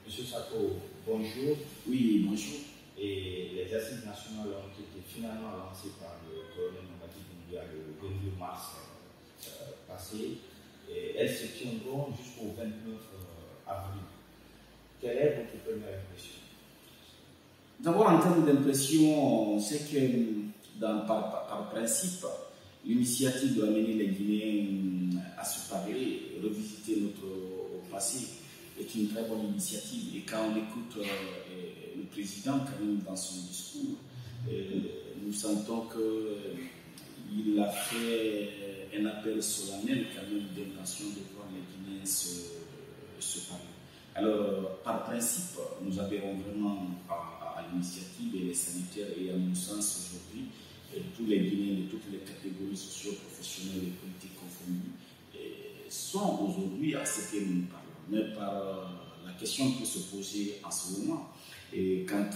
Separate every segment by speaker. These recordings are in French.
Speaker 1: Monsieur Sako, bonjour.
Speaker 2: Oui, bonjour.
Speaker 1: Et les assises nationales ont été finalement lancées par le colonel Mamadi Doumbouya le 22 mars passé. Et elles se tiendront jusqu'au 29 avril. Quelle est votre première impression?
Speaker 2: D'abord, en termes d'impression, c'est que par principe, l'initiative de ramener les Guinéens à se parler, revisiter notre passé, est une très bonne initiative. Et quand on écoute le président, quand même, dans son discours, nous sentons qu'il a fait un appel solennel, quand même, d'intention de voir les Guinéens se parler. Alors, par principe, nous adhérons vraiment à l'initiative et les sanitaires et à mon sens aujourd'hui, tous les Guinéens de toutes les catégories socio-professionnelles et politiques confondues sont aujourd'hui à ce que nous parlons. Mais par la question peut se poser en ce moment, et quant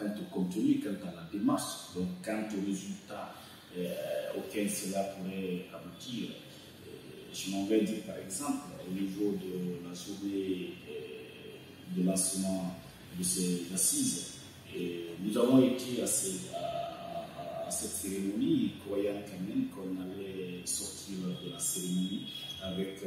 Speaker 2: au contenu, quant à la démarche, donc quant aux résultats auxquels cela pourrait aboutir. Je m'en vais dire par exemple au niveau de la journée de lancement de ces assises. Nous avons été à cette cérémonie, croyant quand même qu'on allait sortir de la cérémonie avec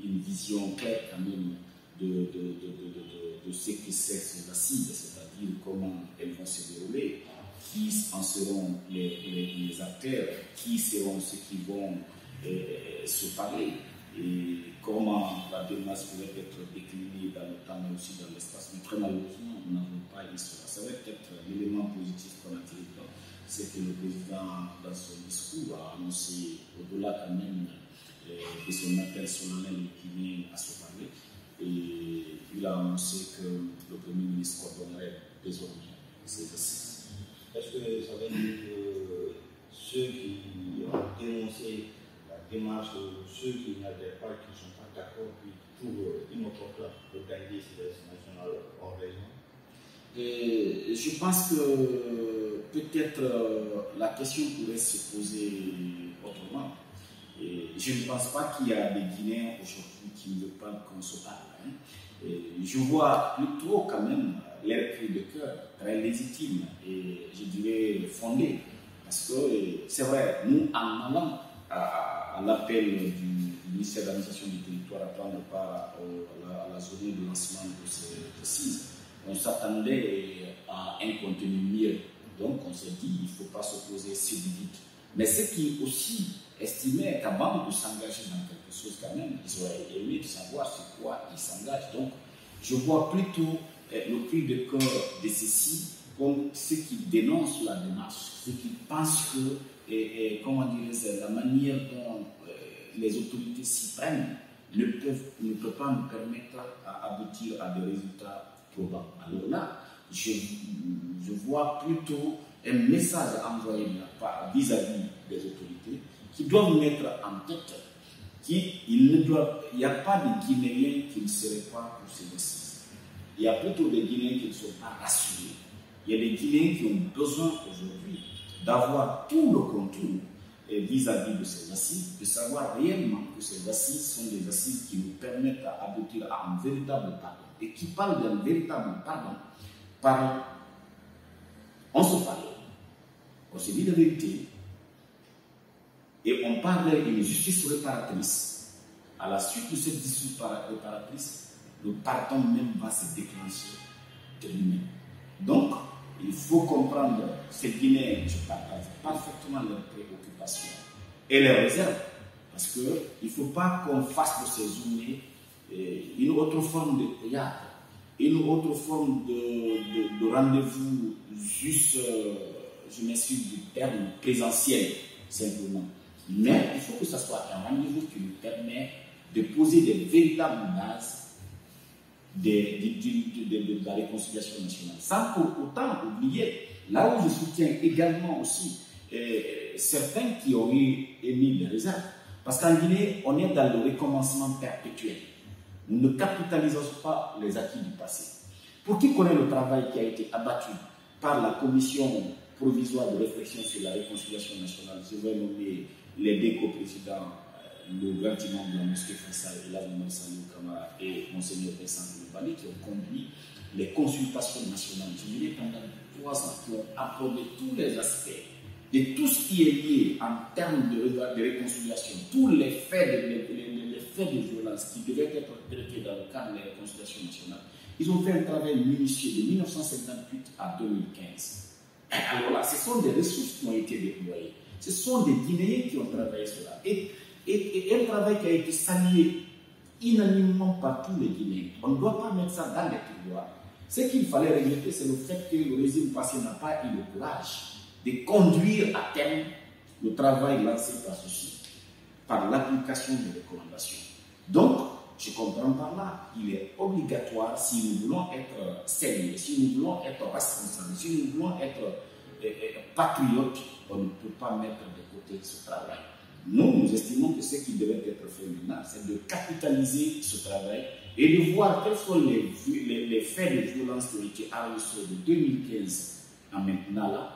Speaker 2: une vision claire quand même de ce que c'est ces assises, c'est-à-dire comment elles vont se dérouler, qui en seront les acteurs, qui seront ceux qui vont se parler, et comment la démarche pourrait être déclinée dans le temps mais aussi dans l'espace. Mais très malheureusement, nous n'avons pas eu cela. Ça va être l'élément positif qu'on a tiré dedans, c'est que le président, dans son discours, a annoncé, au-delà quand même de son appel solennel qui vient à se parler, et il a annoncé que le Premier ministre coordonnerait désormais ces assises.
Speaker 1: Est-ce que ça veut dire que ceux qui ont dénoncé la démarche, ceux qui n'adhèrent pas, qui ne sont pas d'accord, puis trouvent une autre place pour gagner ces élections nationales en raison?
Speaker 2: Je pense que peut-être la question pourrait se poser autrement. Je ne pense pas qu'il y a des Guinéens aujourd'hui qui ne veulent pas qu'on se parle. Je vois plutôt quand même leur cri de cœur très légitime et je dirais fondé. Parce que c'est vrai, nous en allant à l'appel du ministère de l'administration du territoire à prendre part à la journée de lancement de ces assises, on s'attendait à un contenu mieux. Donc on s'est dit, il ne faut pas s'opposer si vite. Mais ceux qui aussi estimaient qu'avant de s'engager dans quelque chose quand même, ils auraient aimé savoir sur quoi ils s'engagent. Donc je vois plutôt le cri de cœur de ceux-ci comme ceux qui dénoncent la démarche, ceux qui pensent que, comment dirais-je, la manière dont les autorités s'y prennent ne peut pas nous permettre d'aboutir à des résultats probants. Alors là, je vois plutôt un message envoyé vis-à-vis des autorités qui doivent mettre en tête qu'il n'y a pas de Guinéens qui ne seraient pas pour ces assises. Il y a plutôt des Guinéens qui ne sont pas rassurés. Il y a des Guinéens qui ont besoin aujourd'hui d'avoir tout le contour vis-à-vis de ces assises, de savoir réellement que ces assises sont des assises qui nous permettent d'aboutir à un véritable pardon. Et qui parlent d'un véritable pardon, on se parle, on se dit la vérité, et on parle d'une justice réparatrice. À la suite de cette justice réparatrice, le pardon même va se déclencher de lui-même. Donc, il faut comprendre ces Guinéens, je partage parfaitement leurs préoccupations et leurs réserves, parce qu'il ne faut pas qu'on fasse de ces journées une autre forme de théâtre, une autre forme de rendez-vous juste, je m'excuse du terme, présentiel, simplement. Mais il faut que ce soit un rendez-vous qui nous permet de poser des véritables bases de la réconciliation nationale. Sans pour autant oublier, là où je soutiens également aussi certains qui ont émis des réserves. Parce qu'en Guinée, on est dans le recommencement perpétuel. Nous ne capitalisons pas les acquis du passé. Pour qui connaît le travail qui a été abattu par la commission provisoire de réflexion sur la réconciliation nationale, je vais nommer les deux coprésidents, le grand imam de la mosquée Faisal, Mohamed Salou Kamara et Monseigneur Vincent Koulibaly qui ont conduit les consultations nationales du pendant 3 ans, qui ont abordé tous les aspects de tout ce qui est lié en termes de réconciliation, tous les faits de violence qui devaient être traités dans le cadre des réconciliations nationales. Ils ont fait un travail minutieux de 1958 à 2015. Alors là, ce sont des ressources qui ont été déployées. Ce sont des Guinéens qui ont travaillé sur ça. Et un travail qui a été salué unanimement par tous les Guinéens. On ne doit pas mettre ça dans les tiroirs. Ce qu'il fallait regretter, c'est le fait que le régime passé n'a pas eu le courage de conduire à terme le travail lancé par ceci, par l'application des recommandations. Donc, je comprends par là, il est obligatoire, si nous voulons être sérieux, si nous voulons être responsables, si nous voulons être patriotes, on ne peut pas mettre de côté ce travail. Nous estimons que ce qui devait être fait maintenant, c'est de capitaliser ce travail et de voir quels sont les faits de violence qui ont été enregistrés de 2015 à maintenant là.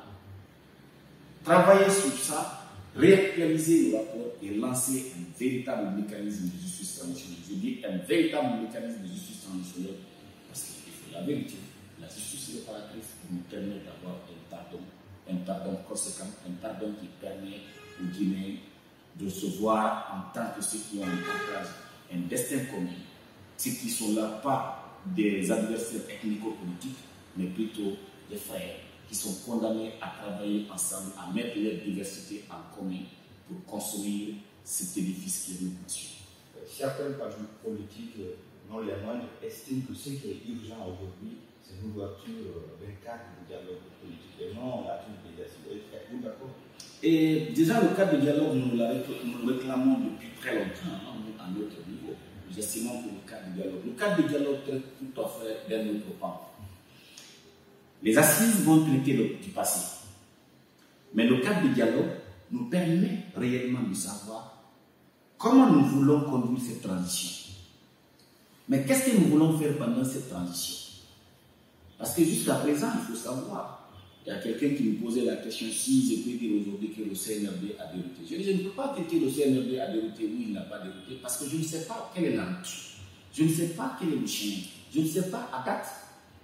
Speaker 2: Travailler sur ça, réactualiser le rapport et lancer un véritable mécanisme de justice transitionnelle. Je dis un véritable mécanisme de justice transitionnelle parce qu'il faut la vérité. La justice réparatrice nous permet d'avoir un pardon conséquent, un pardon qui permet aux Guinéens de se voir en tant que ceux qui ont un partage, un destin commun, ceux qui sont là pas des adversaires ethnico-politiques, mais plutôt des frères qui sont condamnés à travailler ensemble, à mettre leur diversité en commun pour construire cet édifice qui est notre nation.
Speaker 1: Certains partis politiques, non les moindres, estiment que ce qui est urgent aujourd'hui, c'est l'ouverture d'un cadre de dialogue politique et non la tenue des assises. Êtes-vous d'accord?
Speaker 2: Et déjà, le cadre de dialogue, nous le réclamons depuis très longtemps, à notre niveau. Nous estimons que le cadre de dialogue est tout à fait d'un autre pan. Les assises vont traiter du passé. Mais le cadre de dialogue nous permet réellement de savoir comment nous voulons conduire cette transition. Mais qu'est-ce que nous voulons faire pendant cette transition? Parce que jusqu'à présent, il faut savoir. Il y a quelqu'un qui me posait la question si je peux dire aujourd'hui que le CNRD a dérouté. Je dis, je ne peux pas dire que le CNRD a dérouté ou il n'a pas dérouté parce que je ne sais pas quelle est la route. Je ne sais pas quel est le chemin. Je ne sais pas à date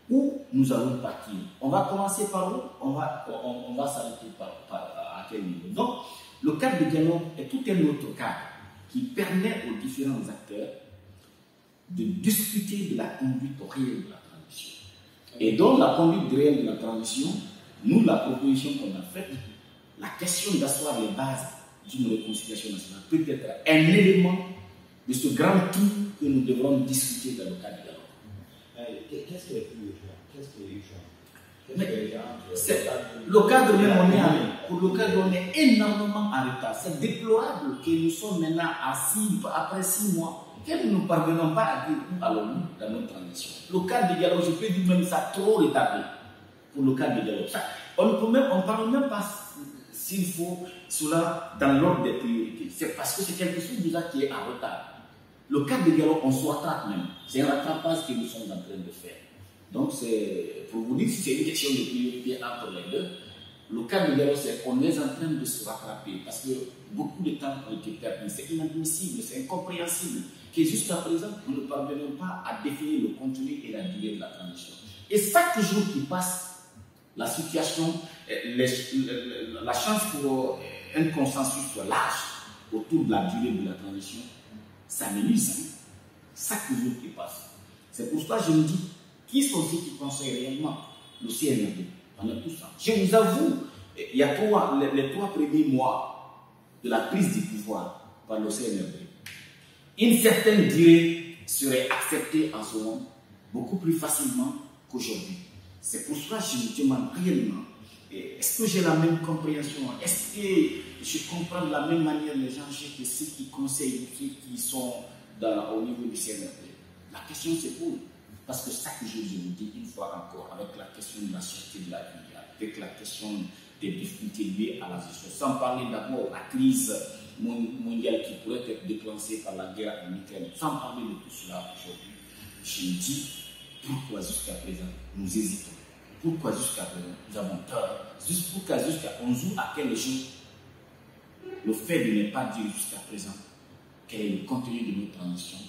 Speaker 2: où nous allons partir. On va commencer par où? On va s'arrêter à quel niveau? Donc, le cadre de dialogue est tout un autre cadre qui permet aux différents acteurs de discuter de la conduite réelle de la transition. Et dans la conduite réelle de la transition, nous, la proposition qu'on a faite, la question d'asseoir les bases d'une réconciliation nationale peut être un élément de ce grand tout que nous devrons discuter dans le cadre de dialogue.
Speaker 1: Qu'est-ce qui est plus urgent?
Speaker 2: Le cadre même, on est énormément en retard. C'est déplorable que nous sommes maintenant après 6 mois, que nous ne parvenons pas à dire où allons-nous dans notre transition. Le cadre de dialogue, je peux dire même ça trop retardé pour le cadre de dialogue. On ne parle même pas s'il faut cela dans l'ordre des priorités. C'est parce que c'est quelque chose déjà qui est en retard. Le cadre de dialogue, on se rattrape même. C'est un rattrapage que nous sommes en train de faire. Donc, c'est pour vous dire si c'est une question de priorité entre les deux. Le cadre de dialogue, c'est qu'on est en train de se rattraper parce que beaucoup de temps ont été perdus. C'est inadmissible, c'est incompréhensible que jusqu'à présent, nous ne parvenons pas à définir le contenu et la durée de la transition. Et chaque jour qui passe, la situation, la chance pour un consensus large autour de la durée de la transition, ça m'énuse. Chaque jour qui passe. C'est pour ça que je me dis, qui sont ceux qui conseillent réellement le CNRD pendant tout ça? Je vous avoue, il y a les 3 premiers mois de la prise du pouvoir par le CNRD, une certaine durée serait acceptée en ce moment beaucoup plus facilement qu'aujourd'hui. C'est pour cela que je me demande réellement, est-ce que j'ai la même compréhension? Est-ce que je comprends de la même manière les gens que ceux qui conseillent, ceux qui sont au niveau du CNRD? La question se pose. Parce que chaque jour, je vous dis une fois encore, avec la question de la sûreté de la vie, avec la question des difficultés liées à la gestion, sans parler d'abord de la crise mondiale qui pourrait être déclenchée par la guerre en Ukraine, sans parler de tout cela aujourd'hui, je me dis, pourquoi jusqu'à présent nous hésitons? Pourquoi jusqu'à présent nous avons peur? Pourquoi jusqu'à on joue à quel jeu? Le fait de ne pas dire jusqu'à présent quel est le contenu de notre transition,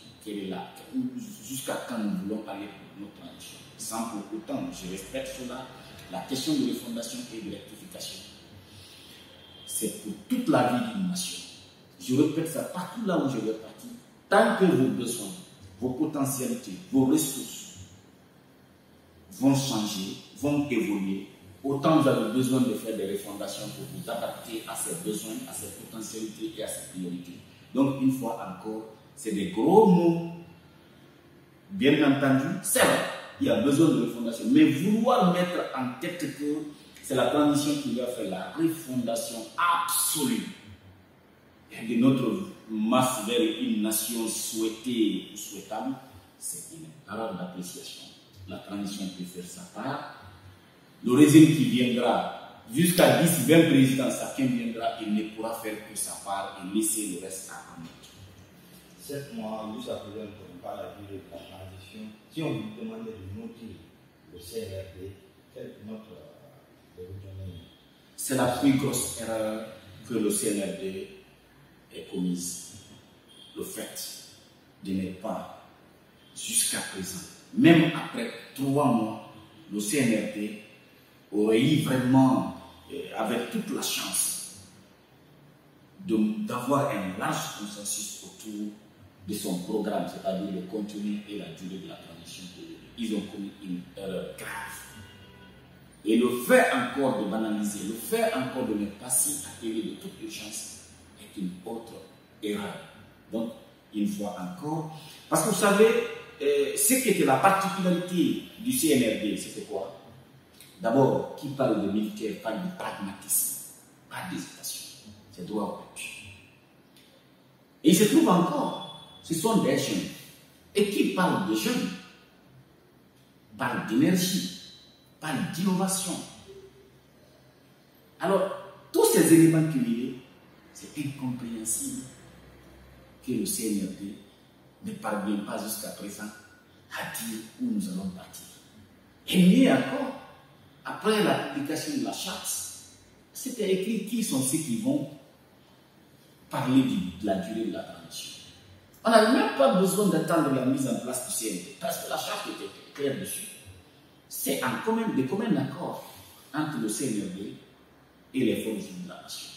Speaker 2: jusqu'à quand nous voulons aller pour notre transition. Sans pour autant, je respecte cela, la question de refondation et de rectification. C'est pour toute la vie d'une nation. Je répète ça partout là où je vais partir. Tant que vos besoins, vos potentialités, vos ressources vont changer, vont évoluer, autant vous avez besoin de faire des refondations pour vous adapter à ces besoins, à ces potentialités et à ces priorités. Donc, une fois encore, c'est des gros mots. Bien entendu, c'est vrai, il y a besoin de refondation. Mais vouloir mettre en tête que c'est la transition qui va faire la refondation absolue de notre masse vers une nation souhaitée ou souhaitable, c'est une erreur d'appréciation. La transition peut faire sa part. Le régime qui viendra, jusqu'à 10-20 présidents, chacun viendra, il ne pourra faire que sa part et laisser le reste à un autre.
Speaker 1: 7 mois, jusqu'à présent, on parle de la durée de la transition. Si on vous demandait de noter le CNRD, quelle note vous donnez?
Speaker 2: C'est la plus grosse erreur que le CNRD ait commise. Le fait de ne pas, jusqu'à présent, même après 3 mois, le CNRD aurait eu vraiment, avec toute la chance, d'avoir un large consensus autour de son programme, c'est-à-dire le contenu et la durée de la transition. Ils ont commis une erreur grave. Et le fait encore de banaliser, le fait encore de ne pas s'y attirer de toute urgence est une autre erreur. Donc, une fois encore, parce que vous savez, ce qui était la particularité du CNRD, c'était quoi? D'abord, qui parle de militaire parle de pragmatisme, pas d'hésitation. C'est droit au but. Et il se trouve encore, ce sont des jeunes. Et qui parle de jeunes parle d'énergie, parle d'innovation. Alors, tous ces éléments cumulés, c'est incompréhensible que le CNRD ne parvient pas jusqu'à présent à dire où nous allons partir. Et mieux encore, après la publication de la charte, c'était écrit qui sont ceux qui vont parler de la durée de la transition. On n'avait même pas besoin d'attendre la mise en place du CNRD, parce que la charte était claire dessus. C'est un commun accord entre le CNRD et les forces de la nation.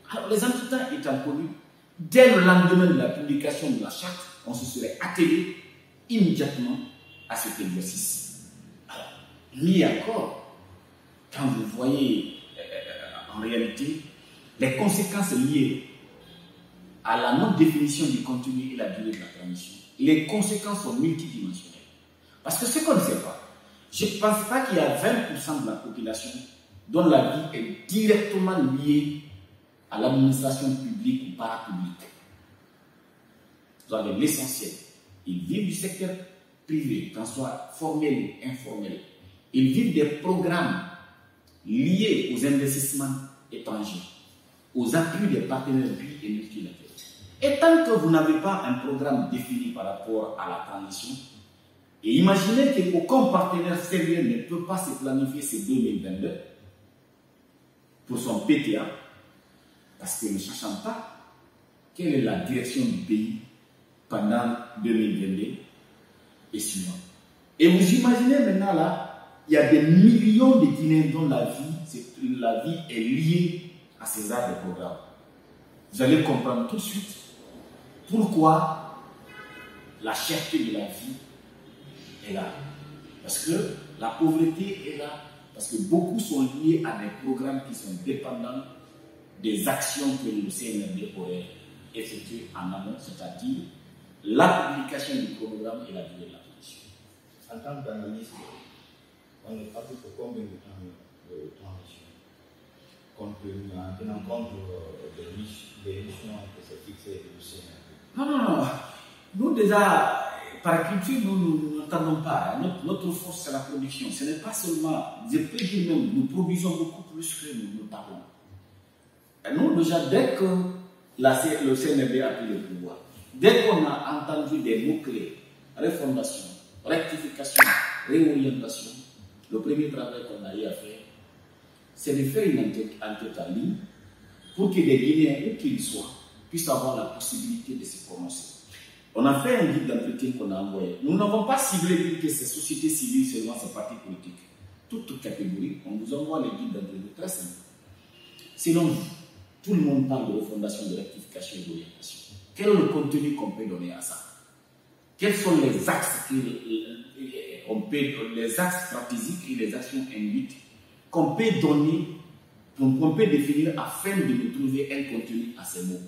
Speaker 2: Alors, les entretiens étant connus, dès le lendemain de la publication de la charte, on se serait attelé immédiatement à cet exercice. Alors, mis encore, quand vous voyez en réalité les conséquences liées à la non-définition du contenu et la durée de la transition, les conséquences sont multidimensionnelles. Parce que ce qu'on ne sait pas, je ne pense pas qu'il y a 20% de la population dont la vie est directement liée à l'administration publique ou parapublique. Vous avez l'essentiel. Ils vivent du secteur privé, qu'en soit formel ou informel. Ils vivent des programmes liés aux investissements étrangers, aux appuis des partenaires publics et multilatéraux. Et tant que vous n'avez pas un programme défini par rapport à la transition, et imaginez qu'aucun partenaire sérieux ne peut pas se planifier ces 2022 pour son PTA, parce que ne sachant pas quelle est la direction du pays pendant 2022 et suivant. Et vous imaginez maintenant là, il y a des millions de Guinéens dont la vie est liée à ces arts de programme. Vous allez comprendre tout de suite pourquoi la cherté de la vie est là. Parce que la pauvreté est là. Parce que beaucoup sont liés à des programmes qui sont dépendants des actions que le CNRD aurait effectuées en amont, c'est-à-dire la publication du programme et la durée de la transition.
Speaker 1: En tant qu'analyste, on est parti pour combien de temps de transition, en tenant compte des missions que s'est fixées le CNRD?
Speaker 2: Non. Nous déjà, par culture, nous n'entendons pas. Notre force, c'est la production. Ce n'est pas seulement, je peux dire même, nous produisons beaucoup plus que nous parlons. Et nous, déjà, dès que le CNRD a pris le pouvoir, dès qu'on a entendu des mots-clés, refondation, rectification, réorientation, le premier travail qu'on a eu à faire, c'est de faire une enquête en ligne pour que les Guinéens, où qu'ils soient, puissent avoir la possibilité de se prononcer. On a fait un guide d'entretien qu'on a envoyé. Nous n'avons pas ciblé que ces sociétés civiles seulement ces partis politiques. Toute catégorie, on vous envoie les guides d'entretien très simples. Selon vous, tout le monde parle de refondation, de rectification et d'orientation. Quel est le contenu qu'on peut donner à ça? Quels sont les axes, les axes stratégiques et les actions induites qu'on peut donner, qu'on peut définir afin de nous trouver un contenu à ces mots?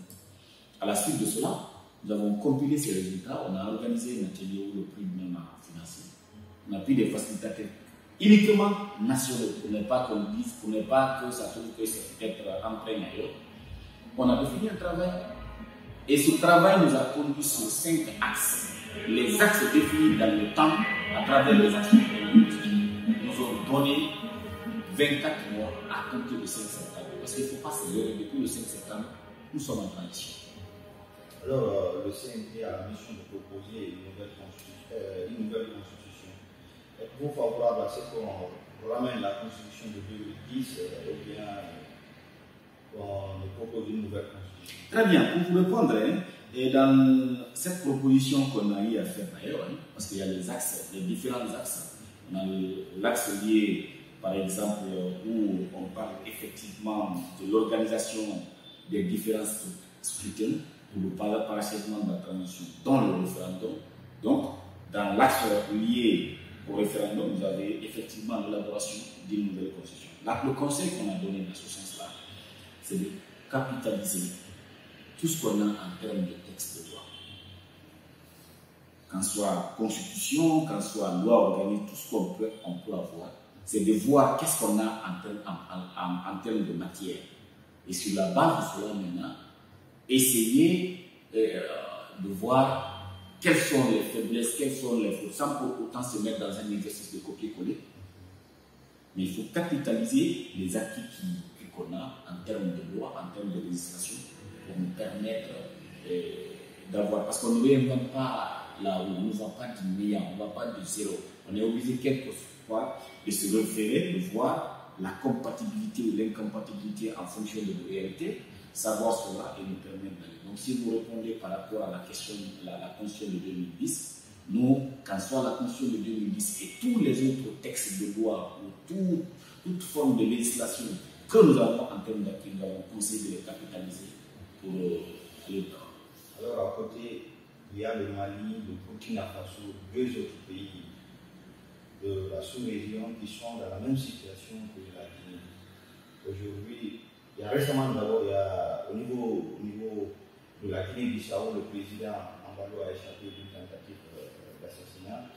Speaker 2: À la suite de cela, nous avons compilé ces résultats. On a organisé un atelier où le prix même a financé. On a pris des facilitateurs uniquement nationaux, pour ne pas qu'on dise, pour ne pas que ça trouve que c'est peut-être emprunté ailleurs. On a défini un travail. Et ce travail nous a conduit sur 5 axes. Les axes définis dans le temps à travers les actions nous ont donné 24 mois à compter le 5 septembre. Parce qu'il ne faut pas se leurrer, depuis le 5 septembre, nous sommes en transition.
Speaker 1: Alors, le CNT a la mission de proposer une nouvelle constitution. Êtes-vous favorable à ce qu'on ramène la constitution de 2010 ou bien qu'on propose une nouvelle constitution?
Speaker 2: Très bien, pour vous répondre, et dans cette proposition qu'on a eu à faire d'ailleurs, parce qu'il y a les axes, les différents axes, on a l'axe lié, par exemple, où on parle effectivement de l'organisation des différents scrutins pour le parachèvement de la transition dans le référendum. Donc, dans l'axe lié au référendum, vous avez effectivement l'élaboration d'une nouvelle constitution. Là, le conseil qu'on a donné dans ce sens-là, c'est de capitaliser tout ce qu'on a en termes de texte de loi. Qu'en soit constitution, qu'en soit loi organique, tout ce qu'on peut avoir, c'est de voir qu'est-ce qu'on a en termes de matière. Et sur la base de cela maintenant, essayer de voir quelles sont les faiblesses, quelles sont les fautes, sans pour autant se mettre dans un exercice de copier-coller. Mais il faut capitaliser les acquis qu'on a en termes de loi, en termes de législation, pour nous permettre d'avoir. Parce qu'on ne réinvente pas là où on ne va pas du néant, on ne va pas de zéro. On est obligé quelquefois de se référer, de voir la compatibilité ou l'incompatibilité en fonction de nos réalités, savoir cela et nous permettre d'aller. Donc, si vous répondez par rapport à la question de la Constitution de 2010, nous, qu'en soit la Constitution de 2010 et tous les autres textes de loi ou toute forme de législation que nous avons en termes d'acquis, nous avons conseillé de les capitaliser pour aller dans.
Speaker 1: Alors, à côté, il y a le Mali, le Burkina Faso, 2 autres pays de la sous-région qui sont dans la même situation que la Guinée. Aujourd'hui, il y a récemment d'abord, au niveau de la Guinée-Bissau, le président Ambalo a échappé d'une tentative d'assassinat.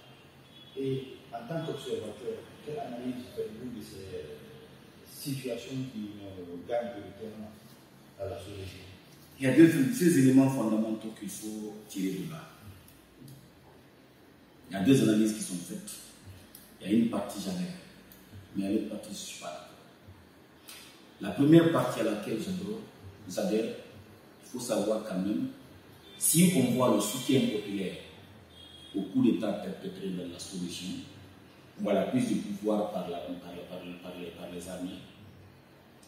Speaker 1: Et en tant qu'observateur, quelle analyse faites-vous de ces situations qui nous gagnent de terrain à la sous-région?
Speaker 2: Il y a deux éléments fondamentaux qu'il faut tirer de là. Il y a 2 analyses qui sont faites. Il y a une partie jamais, mais il y a une partie je ne suis pas d'accord. La première partie à laquelle j'adhère, il faut savoir quand même, si on voit le soutien populaire au coup d'État perpétré dans la sous-région, on voit la prise de pouvoir par les armées,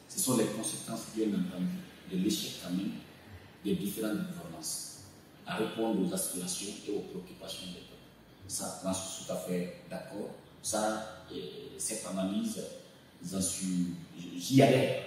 Speaker 2: ce sont les conséquences bien entendu de l'échec quand même des différentes gouvernances à répondre aux aspirations et aux préoccupations des peuples. Ça, j'en suis tout à fait d'accord. Ça, cette analyse, j'y adhère.